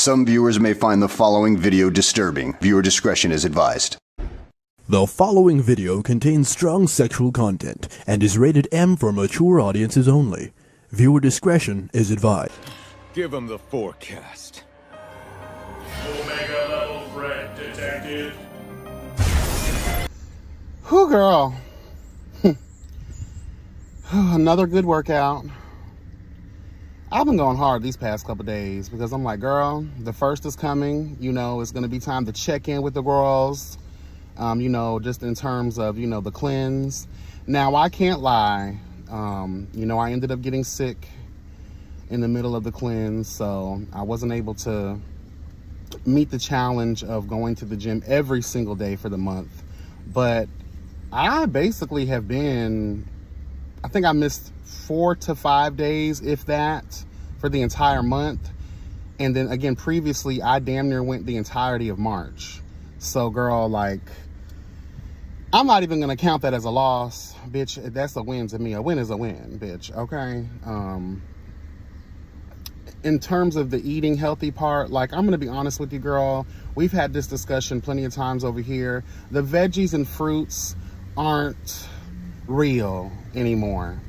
Some viewers may find the following video disturbing. Viewer discretion is advised. The following video contains strong sexual content and is rated M for mature audiences only. Viewer discretion is advised. Give him the forecast. Omega level threat detected. Whew, girl. Another good workout. I've been going hard these past couple days because I'm like, girl, the first is coming. You know, it's going to be time to check in with the girls. You know, just in terms of, you know, the cleanse. Now, I can't lie. You know, I ended up getting sick in the middle of the cleanse, so I wasn't able to meet the challenge of going to the gym every single day for the month. But I basically have been, I think I missed 4 to 5 days, if that, for the entire month. And then again, previously, I damn near went the entirety of March. So girl, like, I'm not even gonna count that as a loss, bitch. That's a win to me. A win is a win, bitch, okay? In terms of the eating healthy part, like, I'm gonna be honest with you, girl. We've had this discussion plenty of times over here. The veggies and fruits aren't real anymore.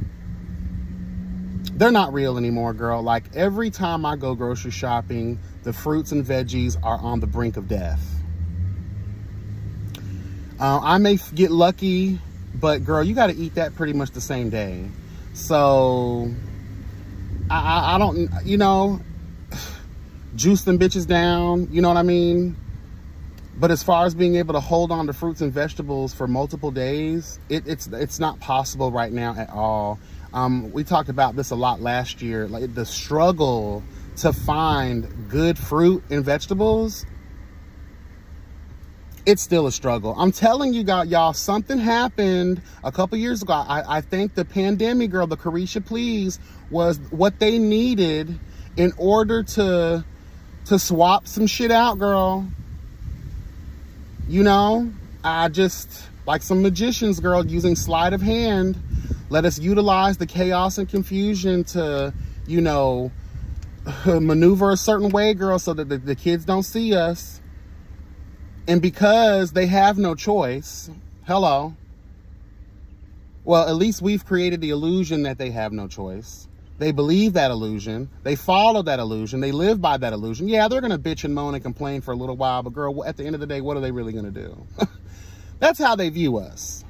They're not real anymore, girl. Like, every time I go grocery shopping, the fruits and veggies are on the brink of death. I may get lucky, but girl, you got to eat that pretty much the same day. So I don't, you know, juice them bitches down, you know what I mean? But as far as being able to hold on to fruits and vegetables for multiple days, it's not possible right now at all. We talked about this a lot last year, like the struggle to find good fruit and vegetables. It's still a struggle. I'm telling you, y'all, something happened a couple years ago. I think the pandemic, girl, the Carisha Please, was what they needed in order to swap some shit out, girl. You know, I just, like some magicians, girl, using sleight of hand, let us utilize the chaos and confusion to, you know, maneuver a certain way, girl, so that the kids don't see us. And because they have no choice, hello, well, at least we've created the illusion that they have no choice. They believe that illusion. They follow that illusion. They live by that illusion. Yeah, they're going to bitch and moan and complain for a little while, but girl, at the end of the day, what are they really going to do? That's how they view us.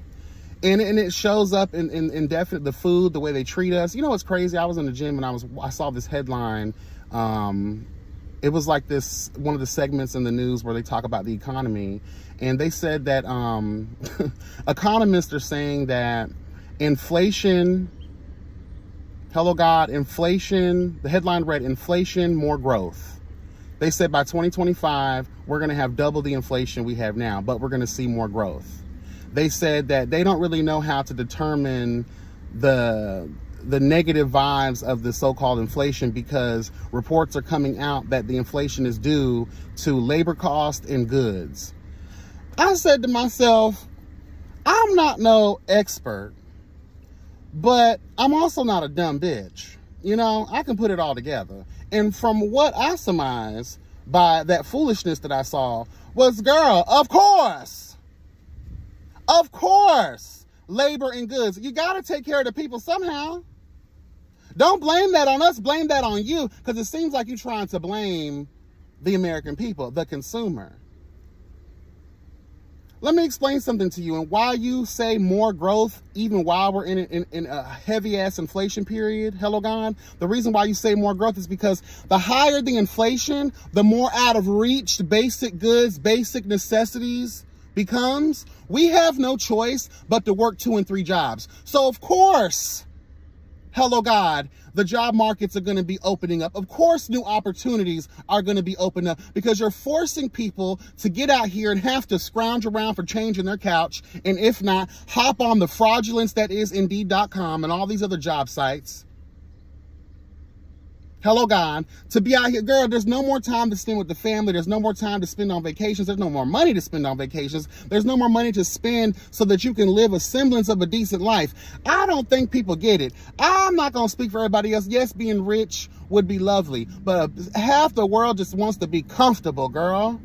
And it shows up in definite, the food, the way they treat us. You know what's crazy? I was in the gym and I saw this headline. It was like this, one of the segments in the news where they talk about the economy. And they said that economists are saying that inflation, hello God, inflation, the headline read, inflation, more growth. They said by 2025, we're going to have double the inflation we have now, but we're going to see more growth. They said that they don't really know how to determine the negative vibes of the so-called inflation because reports are coming out that the inflation is due to labor cost and goods. I said to myself, I'm not no expert, but I'm also not a dumb bitch. You know, I can put it all together. And from what I surmise by that foolishness that I saw was, girl, of course, labor and goods. You got to take care of the people somehow. Don't blame that on us. Blame that on you, because it seems like you're trying to blame the American people, the consumer. Let me explain something to you. And why you say more growth, even while we're in a heavy-ass inflation period, hello God, the reason why you say more growth is because the higher the inflation, the more out of reach basic goods, basic necessities becomes. We have no choice but to work 2 and 3 jobs. So, of course, hello God, the job markets are going to be opening up. Of course, new opportunities are going to be opened up because you're forcing people to get out here and have to scrounge around for change in their couch. And if not, hop on the fraudulence that is Indeed.com and all these other job sites. Hello, God. To be out here, girl, there's no more time to spend with the family. There's no more time to spend on vacations. There's no more money to spend on vacations. There's no more money to spend so that you can live a semblance of a decent life. I don't think people get it. I'm not going to speak for everybody else. Yes, being rich would be lovely, but half the world just wants to be comfortable, girl.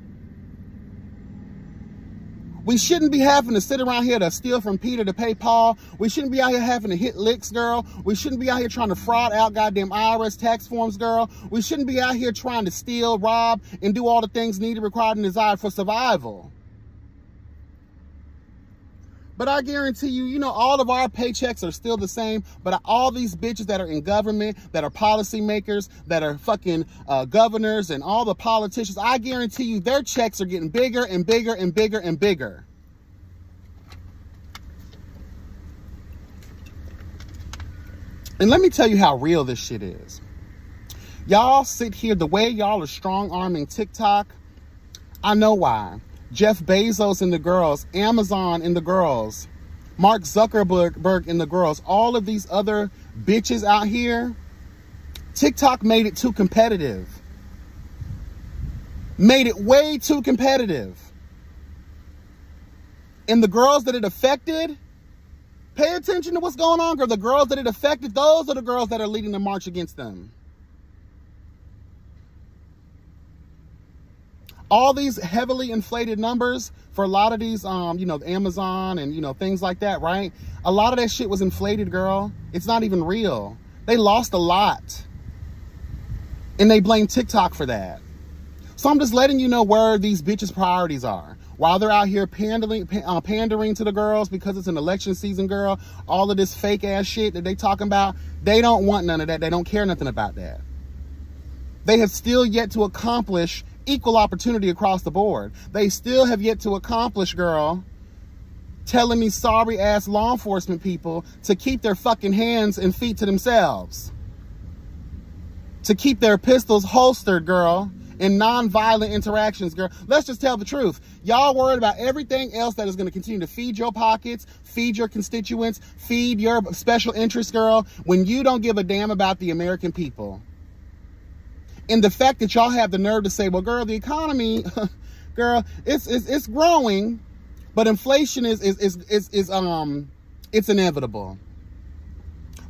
We shouldn't be having to sit around here to steal from Peter to pay Paul. We shouldn't be out here having to hit licks, girl. We shouldn't be out here trying to fraud out goddamn IRS tax forms, girl. We shouldn't be out here trying to steal, rob, and do all the things needed, required, and desired for survival. But I guarantee you, you know, all of our paychecks are still the same, but all these bitches that are in government, that are policymakers, that are fucking governors and all the politicians, I guarantee you their checks are getting bigger and bigger and bigger and bigger. And let me tell you how real this shit is. Y'all sit here, the way y'all are strong-arming TikTok, I know why. Jeff Bezos and the girls, Amazon and the girls, Mark Zuckerberg and the girls, all of these other bitches out here, TikTok made it too competitive. Made it way too competitive. And the girls that it affected, pay attention to what's going on, girl. The girls that it affected, those are the girls that are leading the march against them. All these heavily inflated numbers for a lot of these, you know, Amazon and, you know, things like that, right? A lot of that shit was inflated, girl. It's not even real. They lost a lot. And they blame TikTok for that. So I'm just letting you know where these bitches' priorities are. While they're out here pandering to the girls because it's an election season, girl, all of this fake ass shit that they talking about, they don't want none of that. They don't care nothing about that. They have still yet to accomplish equal opportunity across the board. They still have yet to accomplish, girl, telling these sorry ass law enforcement people to keep their fucking hands and feet to themselves. To keep their pistols holstered, girl, in non-violent interactions, girl. Let's just tell the truth. Y'all worried about everything else that is going to continue to feed your pockets, feed your constituents, feed your special interests, girl, when you don't give a damn about the American people. And the fact that y'all have the nerve to say, well, girl, the economy, girl, it's growing, but inflation is inevitable.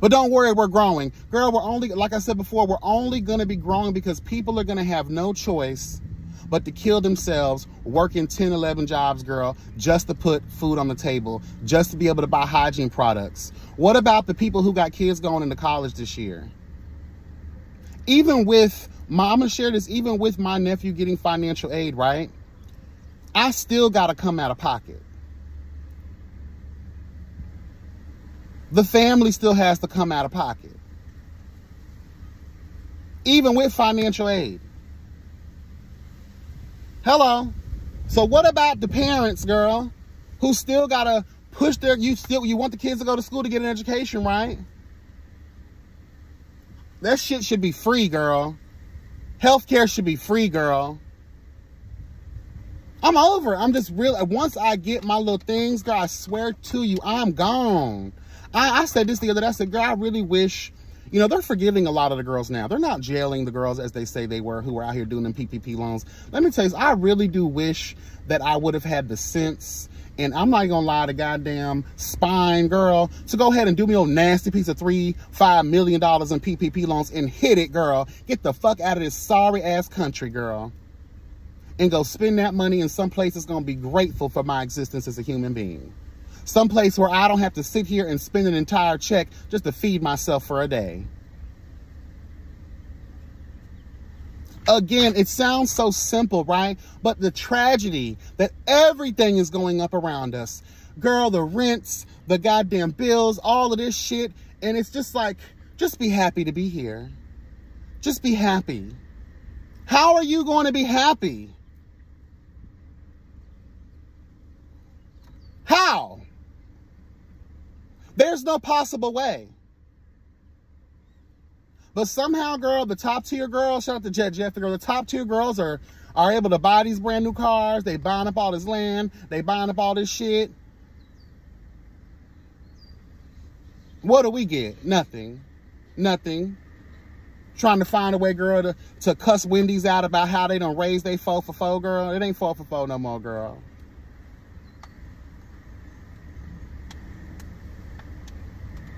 But don't worry, we're growing. Girl, we're only, like I said before, we're only going to be growing because people are going to have no choice but to kill themselves working 10, 11 jobs, girl, just to put food on the table, just to be able to buy hygiene products. What about the people who got kids going into college this year? Even with I'm going to share this, even with my nephew getting financial aid, right? I still got to come out of pocket. The family still has to come out of pocket. Even with financial aid. Hello. So what about the parents, girl, who still got to push you want the kids to go to school to get an education, right? That shit should be free, girl. Healthcare should be free, girl. I'm over it. I'm just real. Once I get my little things, girl, I swear to you, I'm gone. I said this the other day. I said, girl, I really wish, you know, they're forgiving a lot of the girls now. They're not jailing the girls as they say they were, who were out here doing them PPP loans. Let me tell you, I really do wish that I would have had the sense, and I'm not gonna lie, to goddamn spine, girl, to go ahead and do me a nasty piece of $3-5 million in PPP loans and hit it, girl. Get the fuck out of this sorry ass country, girl, and go spend that money in some place that's gonna be grateful for my existence as a human being. Some place where I don't have to sit here and spend an entire check just to feed myself for a day. Again, it sounds so simple, right? But the tragedy that everything is going up around us. Girl, the rents, the goddamn bills, all of this shit. And it's just like, just be happy to be here. Just be happy. How are you going to be happy? How? There's no possible way. But somehow, girl, the top tier girls, shout out to Jeff, girl, the top tier girls are able to buy these brand new cars. They buying up all this land. They buying up all this shit. What do we get? Nothing. Nothing. trying to find a way, girl, to cuss Wendy's out about how they done raise they 4 for 4, girl. It ain't 4 for 4 no more, girl.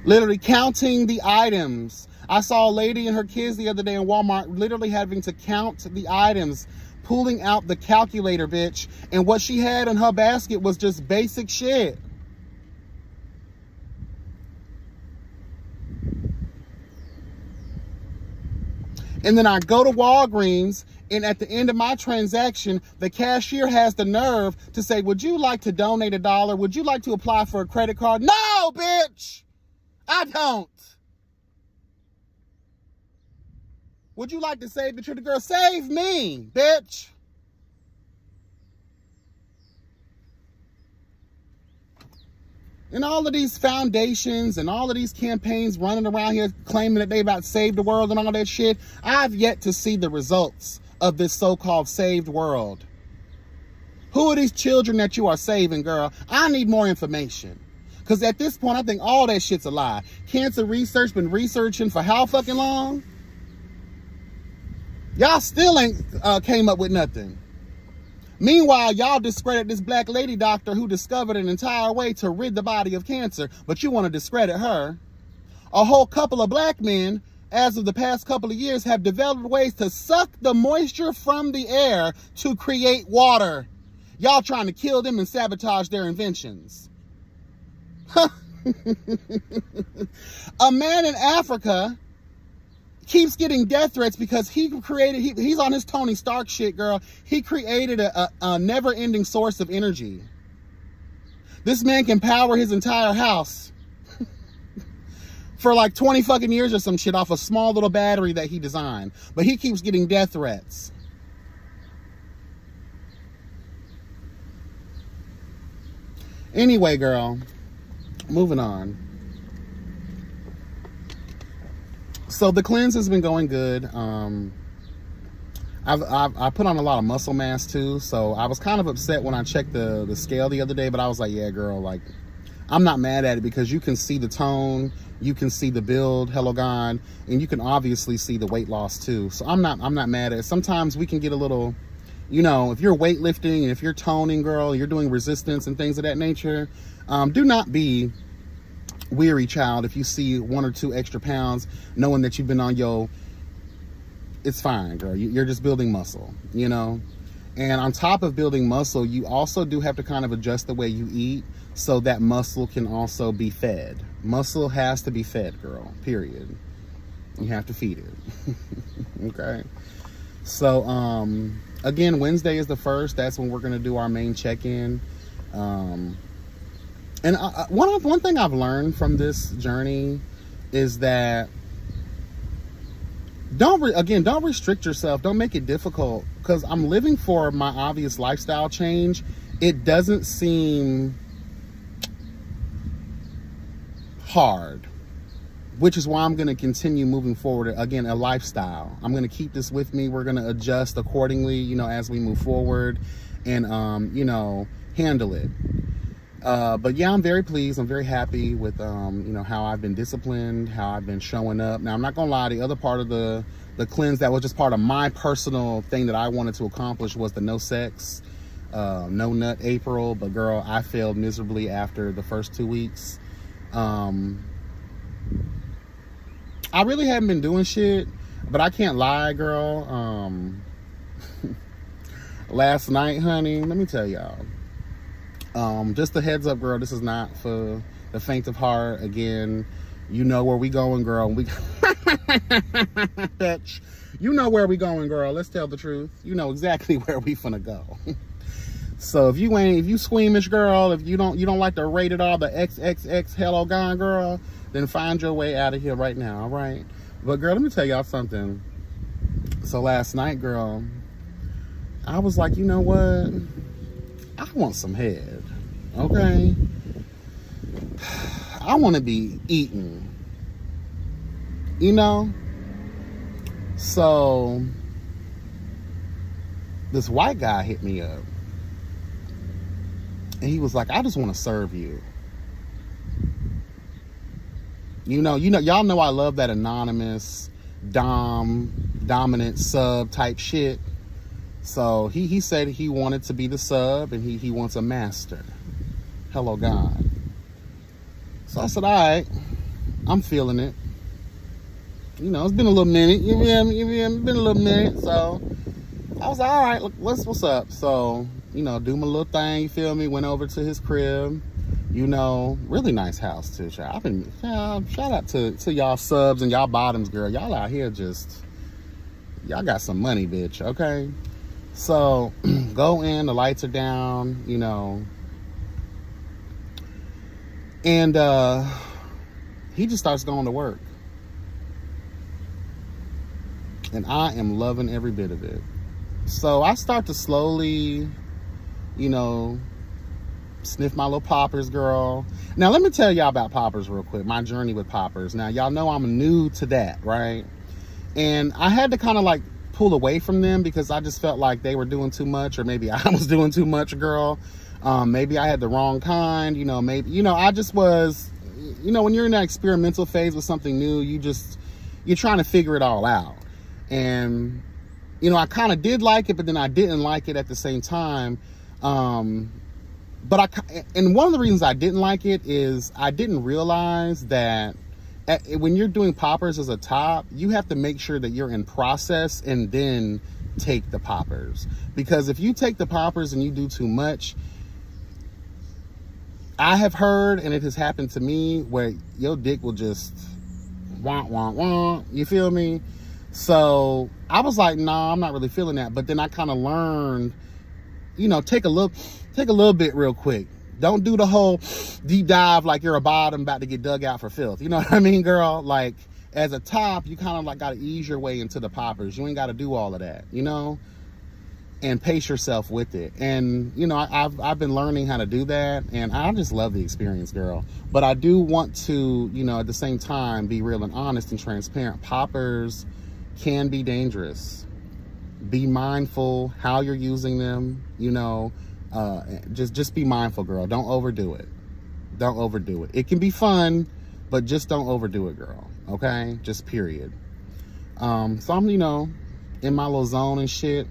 Literally counting the items. I saw a lady and her kids the other day in Walmart literally having to count the items, pulling out the calculator, bitch. And what she had in her basket was just basic shit. And then I go to Walgreens, and at the end of my transaction, the cashier has the nerve to say, would you like to donate $1? Would you like to apply for a credit card? No, bitch! I don't. Would you like to save the girl? Save me, bitch. And all of these foundations and all of these campaigns running around here claiming that they about to save the world and all that shit, I've yet to see the results of this so-called saved world. Who are these children that you are saving, girl? I need more information. Because at this point, I think all that shit's a lie. Cancer research been researching for how fucking long? Y'all still ain't came up with nothing. Meanwhile, y'all discredit this black lady doctor who discovered an entire way to rid the body of cancer, but you want to discredit her. A whole couple of black men, as of the past couple of years, have developed ways to suck the moisture from the air to create water. Y'all trying to kill them and sabotage their inventions. A man in Africa keeps getting death threats because he's on his Tony Stark shit, girl. He created a never-ending source of energy. This man can power his entire house for like 20 fucking years or some shit off a small little battery that he designed. But he keeps getting death threats. Anyway, girl, moving on. So the cleanse has been going good. I put on a lot of muscle mass too, so I was kind of upset when I checked the scale the other day, but I was like, yeah, girl, like, I'm not mad at it because you can see the tone, you can see the build, hello God, and you can obviously see the weight loss too. So I'm not mad at it. Sometimes we can get a little, you know, if you're weightlifting and if you're toning, girl, you're doing resistance and things of that nature, do not be weary, child, if you see 1 or 2 extra pounds, knowing that you've been on your, it's fine, girl. You're just building muscle, you know? And on top of building muscle, you also do have to kind of adjust the way you eat so that muscle can also be fed. Muscle has to be fed, girl, period. You have to feed it. Okay? So, again, Wednesday is the 1st. That's when we're going to do our main check-in. And one thing I've learned from this journey is that don't restrict yourself. Don't make it difficult, because I'm living for my obvious lifestyle change. It doesn't seem hard, which is why I'm going to continue moving forward. Again, a lifestyle. I'm going to keep this with me. We're going to adjust accordingly, you know, as we move forward and, you know, handle it. But yeah, I'm very pleased. I'm very happy with, you know, how I've been disciplined, how I've been showing up. Now, I'm not going to lie, the other part of the cleanse that was just part of my personal thing that I wanted to accomplish was the no sex, no nut April. But girl, I failed miserably after the first 2 weeks. I really haven't been doing shit, but I can't lie, girl. Last night, honey, let me tell y'all. Just a heads up, girl, this is not for the faint of heart. Again, you know where we going, girl. Bitch, you know where we going, girl. Let's tell the truth. You know exactly where we finna go. So if you squeamish, girl, if you don't like the rated R, the XXX hello gone, girl, then find your way out of here right now, all right? But girl, let me tell y'all something. So last night, girl, I was like, you know what? I want some head, okay? I want to be eaten, you know? So this white guy hit me up, and he was like, I just want to serve you. You know, y'all know I love that anonymous, dominant sub type shit. So he said he wanted to be the sub, and he wants a master. Hello, God. So I said, all right, I'm feeling it. You know, it's been a little minute. You know, been a little minute. So I was like, all right, look, what's up? So, you know, do my little thing, you feel me? Went over to his crib. You know, really nice house too. Shout out to y'all subs and y'all bottoms, girl. Y'all out here y'all got some money, bitch, okay? So, go in, the lights are down, you know. And he just starts going to work. And I am loving every bit of it. So, I start to slowly, you know, sniff my little poppers, girl. Now, let me tell y'all about poppers real quick. My journey with poppers. Now, y'all know I'm new to that, right? And I had to kind of like pull away from them because I just felt like they were doing too much, or maybe I was doing too much, girl. Maybe I had the wrong kind, you know, maybe, you know, I just was, you know, when you're in that experimental phase with something new, you're trying to figure it all out. And, you know, I kind of did like it, but then I didn't like it at the same time. And one of the reasons I didn't like it is I didn't realize that when you're doing poppers as a top, you have to make sure that you're in process and then take the poppers. Because if you take the poppers and you do too much, I have heard, and it has happened to me, where your dick will just wah, wah, wah. You feel me? So I was like, nah, I'm not really feeling that. But then I kind of learned, you know, take a little bit real quick. Don't do the whole deep dive like you're a bottom about to get dug out for filth. You know what I mean, girl? Like, as a top, you kind of like got to ease your way into the poppers. You ain't got to do all of that, you know? And pace yourself with it. And, you know, I've been learning how to do that, and I just love the experience, girl. But I do want to, you know, at the same time, be real and honest and transparent. Poppers can be dangerous. Be mindful how you're using them, you know. Just be mindful, girl. Don't overdo it. Don't overdo it. It can be fun, but just don't overdo it, girl. Okay? Just period. So I'm, you know, in my little zone and shit.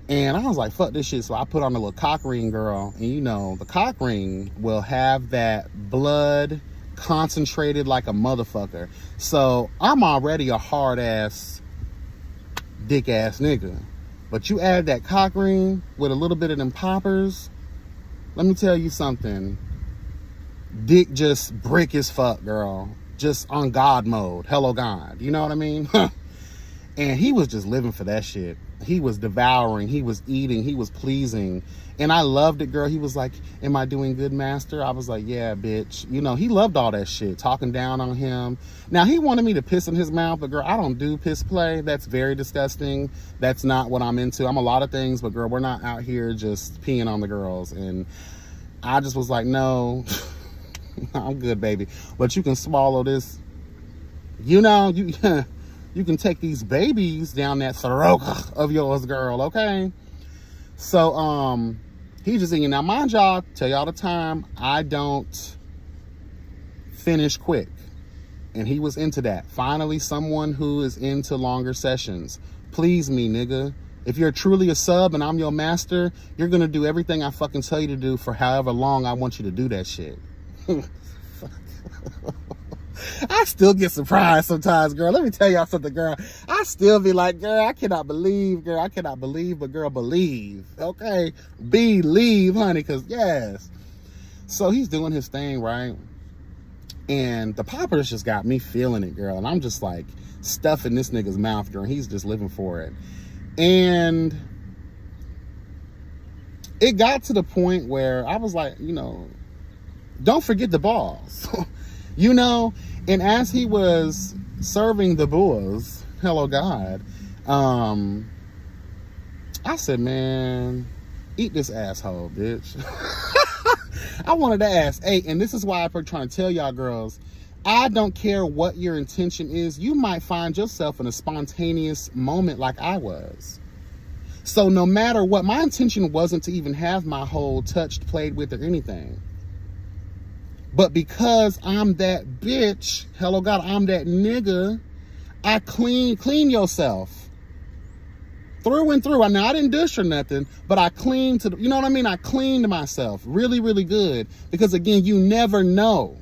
And I was like, fuck this shit. So I put on a little cock ring, girl. And you know, the cock ring will have that blood concentrated like a motherfucker. So I'm already a hard ass, dick ass nigga. But you add that cock ring with a little bit of them poppers, let me tell you something. Dick just brick as fuck, girl. Just on God mode. Hello, God. You know what I mean? And he was just living for that shit. He was devouring. He was eating. He was pleasing. And I loved it, girl. He was like, am I doing good, master? I was like, yeah, bitch. You know, he loved all that shit. Talking down on him. Now, he wanted me to piss in his mouth, but girl, I don't do piss play. That's very disgusting. That's not what I'm into. I'm a lot of things, but girl, we're not out here just peeing on the girls. And I just was like, no, I'm good, baby. But you can swallow this. You know, you can take these babies down that throat of yours, girl, okay? So, he just thinking, now mind y'all, tell y'all the time, I don't finish quick. And he was into that. Finally, someone who is into longer sessions. Please me, nigga. If you're truly a sub and I'm your master, you're gonna do everything I fucking tell you to do for however long I want you to do that shit. I still get surprised sometimes, girl. Let me tell y'all something, girl. I still be like, girl, I cannot believe, girl. I cannot believe, but girl, believe. Okay? Believe, honey, because yes. So he's doing his thing, right? And the poppers just got me feeling it, girl. And I'm just like stuffing this nigga's mouth, girl. He's just living for it. And it got to the point where I was like, you know, don't forget the balls. You know, and as he was serving the boys, hello God, I said, man, eat this asshole, bitch. I wanted to ask, hey, and this is why I'm trying to tell y'all girls, I don't care what your intention is. You might find yourself in a spontaneous moment like I was. So no matter what, my intention wasn't to even have my hole touched, played with, or anything. But because I'm that bitch, hello God, I'm that nigga, I clean yourself through and through. Now, I didn't dish or nothing, but I cleaned to, you know what I mean? I cleaned myself really, really good, because again, you never know.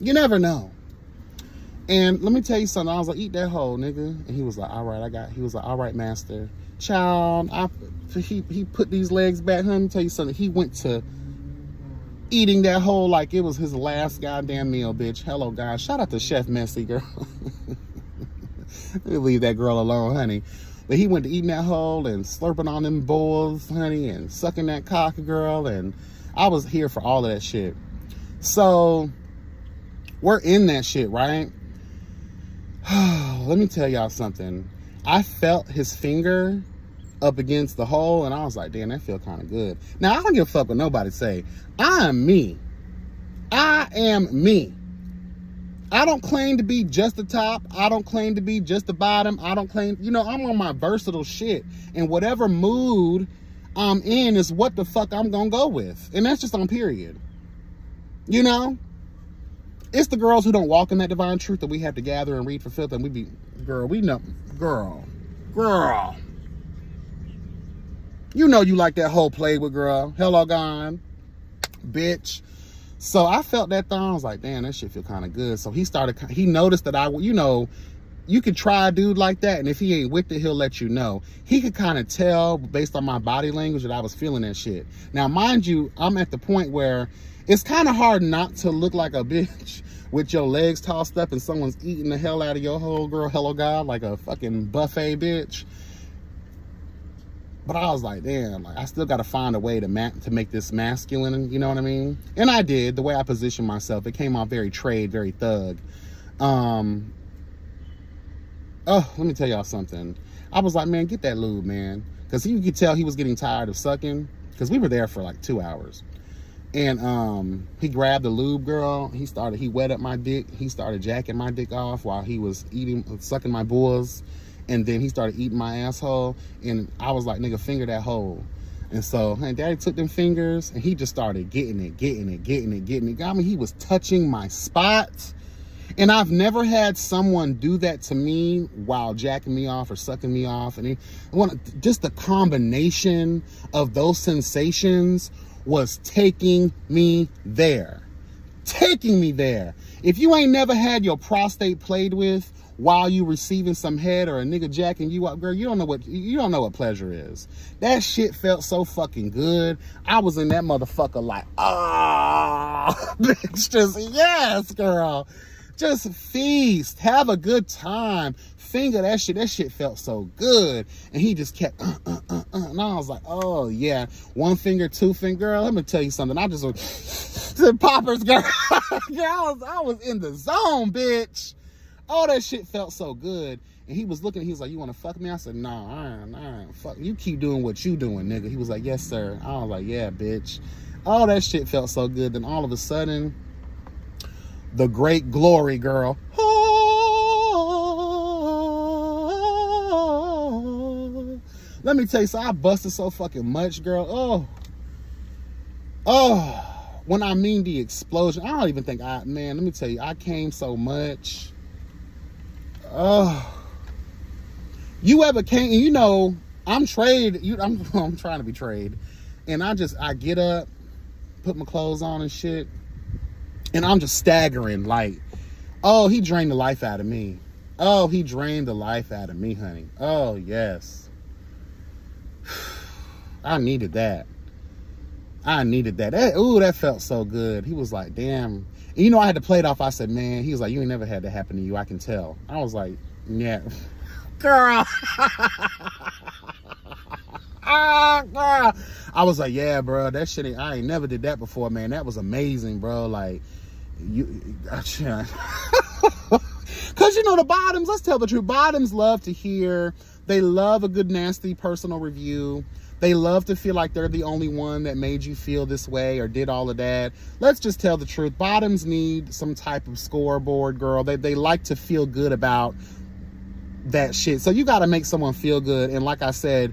You never know. And let me tell you something. I was like, eat that whole, nigga. And he was like, all right, he was like, all right, master. Child, he put these legs back. Let me tell you something. He went to eating that whole like it was his last goddamn meal, bitch. Hello, guys. Shout out to Chef Messy, girl. Leave that girl alone, honey. But he went to eating that whole and slurping on them bowls, honey, and sucking that cock, girl. And I was here for all of that shit. So we're in that shit, right? Let me tell y'all something. I felt his finger up against the hole, and I was like, damn, that feel kind of good. Now, I don't give a fuck what nobody say. I am me. I am me. I don't claim to be just the top. I don't claim to be just the bottom. I don't claim, you know, I'm on my versatile shit. And whatever mood I'm in is what the fuck I'm gonna go with. And that's just on period. You know? It's the girls who don't walk in that divine truth that we have to gather and read for filth, and we be, girl, we know, girl. You know you like that whole play with, girl. Hello, gone, bitch. So I felt that thing. I was like, damn, that shit feel kind of good. So he noticed that you know, you could try a dude like that, and if he ain't with it, he'll let you know. He could kind of tell based on my body language that I was feeling that shit. Now, mind you, I'm at the point where it's kind of hard not to look like a bitch with your legs tossed up and someone's eating the hell out of your whole, girl. Hello, God, like a fucking buffet, bitch. But I was like, damn, like I still got to find a way to make this masculine, you know what I mean? And I did. The way I positioned myself, it came off very trade, very thug. Oh, let me tell y'all something. I was like, man, get that lube, man. Because you could tell he was getting tired of sucking, because we were there for like 2 hours. And he grabbed the lube, girl. He wet up my dick. He started jacking my dick off while he was sucking my balls. And then he started eating my asshole. And I was like, nigga, finger that hole. And so, and daddy took them fingers and he just started getting it. I mean, he was touching my spot. And I've never had someone do that to me while jacking me off or sucking me off. And just the combination of those sensations was taking me there. If you ain't never had your prostate played with while you receiving some head or a nigga jacking you up, girl, you don't know what pleasure is. That shit felt so fucking good. I was in that motherfucker like, bitch, just, yes, girl. Just feast, have a good time, finger that shit. That shit felt so good. And he just kept, and I was like, oh yeah, 1 finger, 2 finger, girl, let me tell you something. I just was, the poppers, girl. I was in the zone, bitch. Oh, that shit felt so good. And he was looking, he was like, you want to fuck me? I said, nah, I ain't fuck. You keep doing what you doing, nigga. He was like, yes, sir. I was like, yeah, bitch. Oh, that shit felt so good. Then all of a sudden, the great glory, girl. Oh, let me tell you, so I busted so fucking much, girl. Oh, when I mean the explosion, I don't even think man, let me tell you, I came so much. Oh, you ever came, and you know, I'm trying to be trade. And I get up, put my clothes on and shit. And I'm just staggering like, oh, he drained the life out of me. Oh, he drained the life out of me, honey. Oh, yes. I needed that. Ooh, that felt so good. He was like, damn. And you know, I had to play it off. I said, man, he was like, you ain't never had that happen to you. I can tell. I was like, yeah. Girl. Girl. I was like, yeah, bro, that shit, I ain't never did that before, man. That was amazing, bro. Like, because you know, the bottoms, let's tell the truth, bottoms love to hear, they love a good nasty personal review. They love to feel like they're the only one that made you feel this way or did all of that. Let's just tell the truth. Bottoms need some type of scoreboard, girl. They like to feel good about that shit. So you got to make someone feel good. And like I said,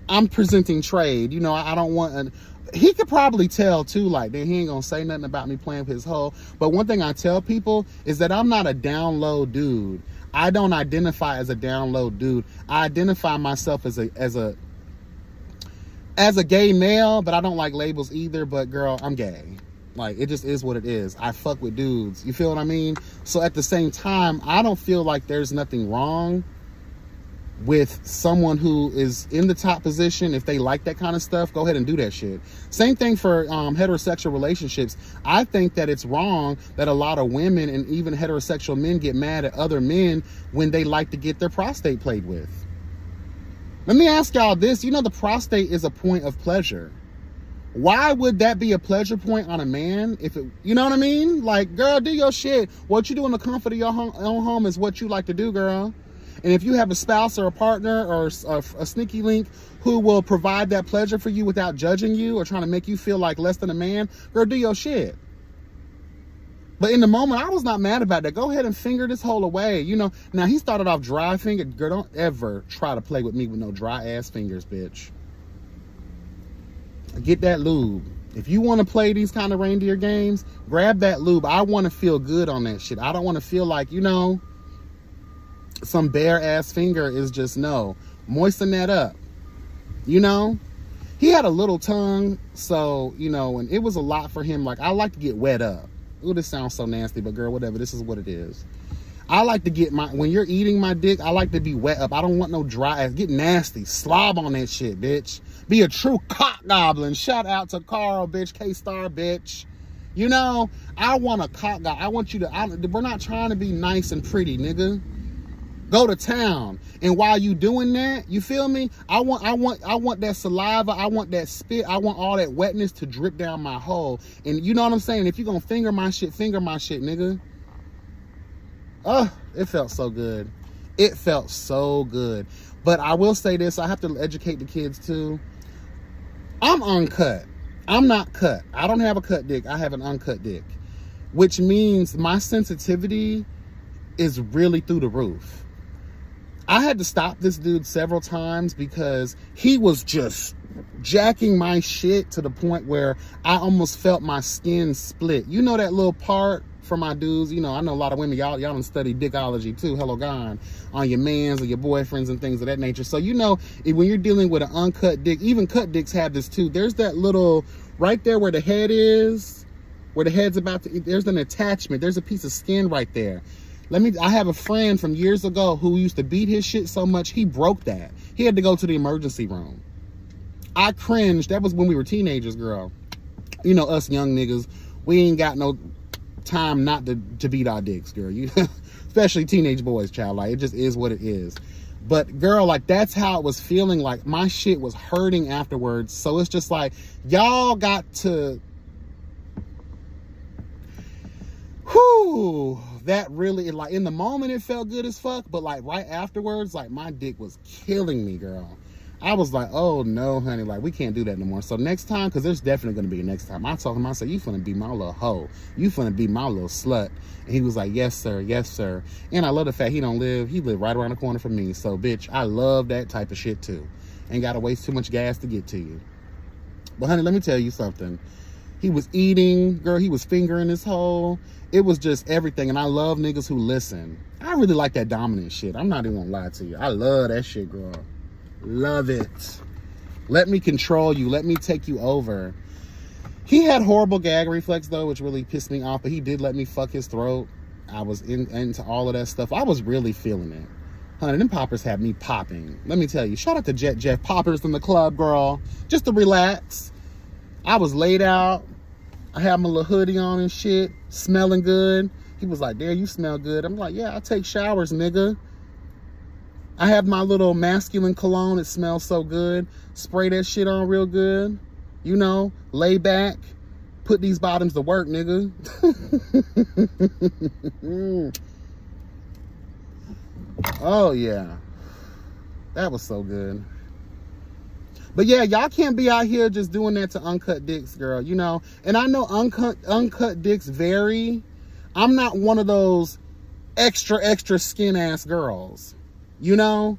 I'm presenting trade. You know, I don't want he could probably tell too, like, that he ain't gonna say nothing about me playing with his hoe. But one thing I tell people is that I'm not a down low dude. I don't identify as a down low dude. I identify myself as a gay male, but I don't like labels either. But girl, I'm gay. Like, it just is what it is. I fuck with dudes. You feel what I mean? So at the same time, I don't feel like there's nothing wrong with someone who is in the top position. If they like that kind of stuff, go ahead and do that shit. Same thing for heterosexual relationships. I think that it's wrong that a lot of women and even heterosexual men get mad at other men when they like to get their prostate played with. Let me ask y'all this. You know, the prostate is a point of pleasure. Why would that be a pleasure point on a man? If it, you know what I mean? Like, girl, do your shit. What you do in the comfort of your own home is what you like to do, girl. And if you have a spouse or a partner or a sneaky link who will provide that pleasure for you without judging you or trying to make you feel like less than a man, girl, do your shit. But in the moment, I was not mad about that. Go ahead and finger this hole away. You know, now he started off dry finger. Girl, don't ever try to play with me with no dry ass fingers, bitch. Get that lube. If you want to play these kind of reindeer games, grab that lube. I want to feel good on that shit. I don't want to feel like, you know, some bare ass finger is just, no. Moisten that up. You know? He had a little tongue, so, you know, and it was a lot for him. Like, I like to get wet up. Ooh, this sounds so nasty, but girl, whatever. This is what it is. I like to get when you're eating my dick, I like to be wet up. I don't want no dry ass. Get nasty. Slob on that shit, bitch. Be a true cock goblin. Shout out to Carl, bitch. K-Star, bitch. You know, I want a cock goblin. I want you to, we're not trying to be nice and pretty, nigga. Go to town. And while you doing that, you feel me? I want that saliva. I want that spit. I want all that wetness to drip down my hole. And you know what I'm saying? If you're going to finger my shit, nigga. Oh, it felt so good. It felt so good. But I will say this. I have to educate the kids too. I'm uncut. I'm not cut. I don't have a cut dick. I have an uncut dick. Which means my sensitivity is really through the roof. I had to stop this dude several times because he was just jacking my shit to the point where I almost felt my skin split. You know that little part for my dudes? You know, I know a lot of women, y'all done study dickology too, hello gone, on your mans or your boyfriends and things of that nature. So you know, when you're dealing with an uncut dick, even cut dicks have this too. There's that little, right there where the head is, where the head's about to, there's an attachment. There's a piece of skin right there. I have a friend from years ago who used to beat his shit so much, he broke that. He had to go to the emergency room. I cringed. That was when we were teenagers, girl. You know, us young niggas, we ain't got no time not to beat our dicks, girl. You, especially teenage boys, child. Like, it just is what it is. But, girl, like, that's how it was feeling. Like, my shit was hurting afterwards. So it's just like, y'all got to... Whew... That really, like, in the moment it felt good as fuck, but like right afterwards, like my dick was killing me, girl. I was like, oh no, honey, like we can't do that no more. So next time, because there's definitely going to be a next time, I told him, I said, you finna be my little hoe. You finna be my little slut. And he was like, yes, sir. Yes, sir. And I love the fact he live right around the corner from me. So bitch, I love that type of shit too. Ain't got to waste too much gas to get to you. But honey, let me tell you something. He was eating, girl, he was fingering his hole. It was just everything. And I love niggas who listen. I really like that dominant shit. I'm not even gonna lie to you. I love that shit, girl. Love it. Let me control you. Let me take you over. He had horrible gag reflex, though, which really pissed me off. But he did let me fuck his throat. I was into all of that stuff. I was really feeling it. Honey, them poppers had me popping. Let me tell you. Shout out to Jeff Poppers in the club, girl. Just to relax. I was laid out. I had my little hoodie on and shit, smelling good. He was like, there, you smell good. I'm like, yeah, I take showers, nigga. I have my little masculine cologne. It smells so good. Spray that shit on real good. You know, lay back. Put these bottoms to work, nigga. Oh, yeah. That was so good. But yeah, y'all can't be out here just doing that to uncut dicks, girl, you know. And I know uncut dicks vary. I'm not one of those extra skin ass girls. You know?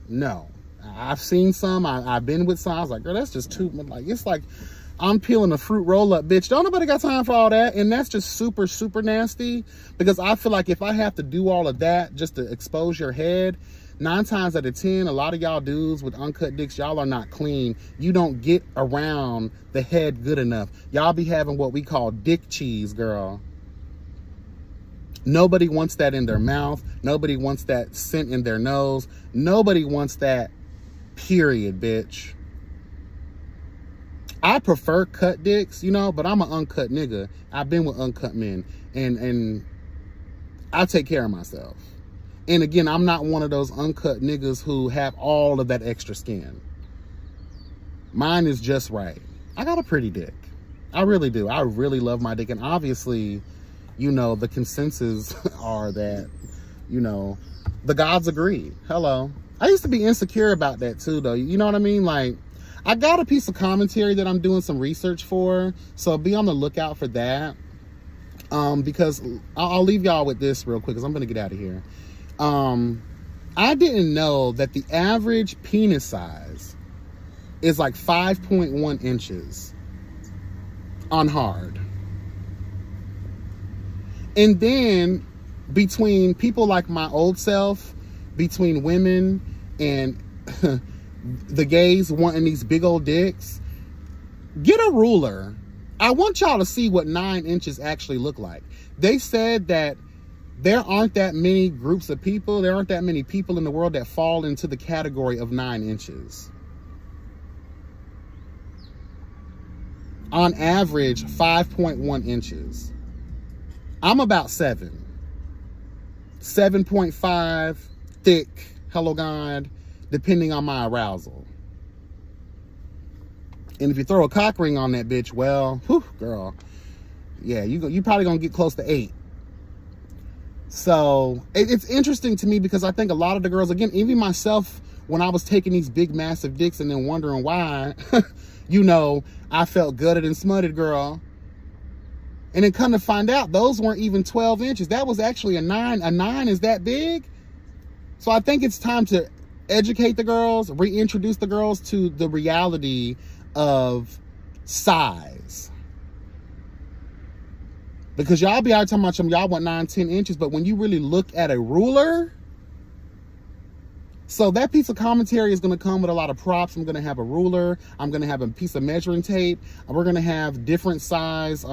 No. I've seen some. I've been with some. I was like, girl, that's just too much. Like, it's like I'm peeling a fruit roll up, bitch. Don't nobody got time for all that. And that's just super, super nasty, because I feel like if I have to do all of that just to expose your head, 9 times out of 10, a lot of y'all dudes with uncut dicks, y'all are not clean. You don't get around the head good enough. Y'all be having what we call dick cheese, girl. Nobody wants that in their mouth. Nobody wants that scent in their nose. Nobody wants that, period, bitch. I prefer cut dicks, you know, but I'm an uncut nigga. I've been with uncut men, and I take care of myself. And again, I'm not one of those uncut niggas who have all of that extra skin. Mine is just right. I got a pretty dick. I really do. I really love my dick. And obviously, you know, the consensus are that, you know, the gods agree. Hello. I used to be insecure about that too, though. You know what I mean? Like, I got a piece of commentary that I'm doing some research for, so be on the lookout for that. Because I'll leave y'all with this real quick, because I'm going to get out of here. I didn't know that the average penis size is like 5.1 inches on hard. And then between people like my old self, between women and the gays wanting these big old dicks, get a ruler. I want y'all to see what 9 inches actually look like. They said that there aren't that many groups of people, there aren't that many people in the world that fall into the category of 9 inches. On average, 5.1 inches. I'm about 7. 7.5, thick, hello God, depending on my arousal. And if you throw a cock ring on that bitch, well, whew, girl, yeah, you probably gonna get close to 8. So it's interesting to me, because I think a lot of the girls, again, even myself, when I was taking these big, massive dicks and then wondering why, you know, I felt gutted and smutted, girl. And then come to find out, those weren't even 12 inches. That was actually a 9. A 9 is that big. So I think it's time to educate the girls, reintroduce the girls to the reality of size. Because y'all be out talking about y'all want 9, 10 inches, but when you really look at a ruler, so that piece of commentary is going to come with a lot of props. I'm going to have a ruler. I'm going to have a piece of measuring tape. We're going to have different size,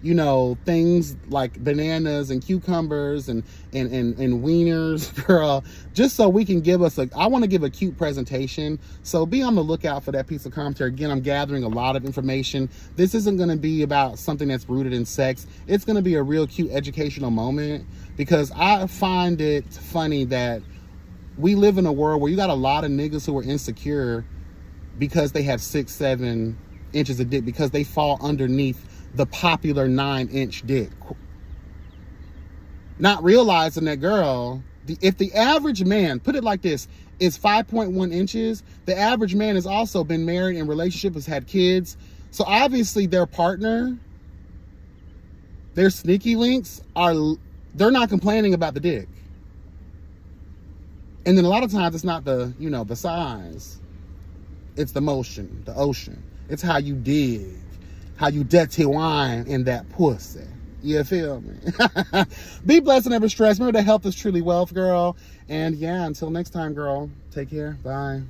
you know, things like bananas and cucumbers and wieners, girl, just so we can give us I want to give a cute presentation. So be on the lookout for that piece of commentary. Again, I'm gathering a lot of information. This isn't going to be about something that's rooted in sex. It's going to be a real cute educational moment, because I find it funny that we live in a world where you got a lot of niggas who are insecure because they have 6, 7 inches of dick, because they fall underneath the popular 9-inch dick. Not realizing that, girl, if the average man, put it like this, is 5.1 inches, the average man has also been married, in relationship, has had kids. So obviously their partner, their sneaky links, they're not complaining about the dick. And then a lot of times it's not the, you know, the size. It's the motion, the ocean. It's how you dig, how you dirty wine in that pussy. You feel me? Be blessed and never stressed. Remember that health is truly wealth, girl. And yeah, until next time, girl. Take care. Bye.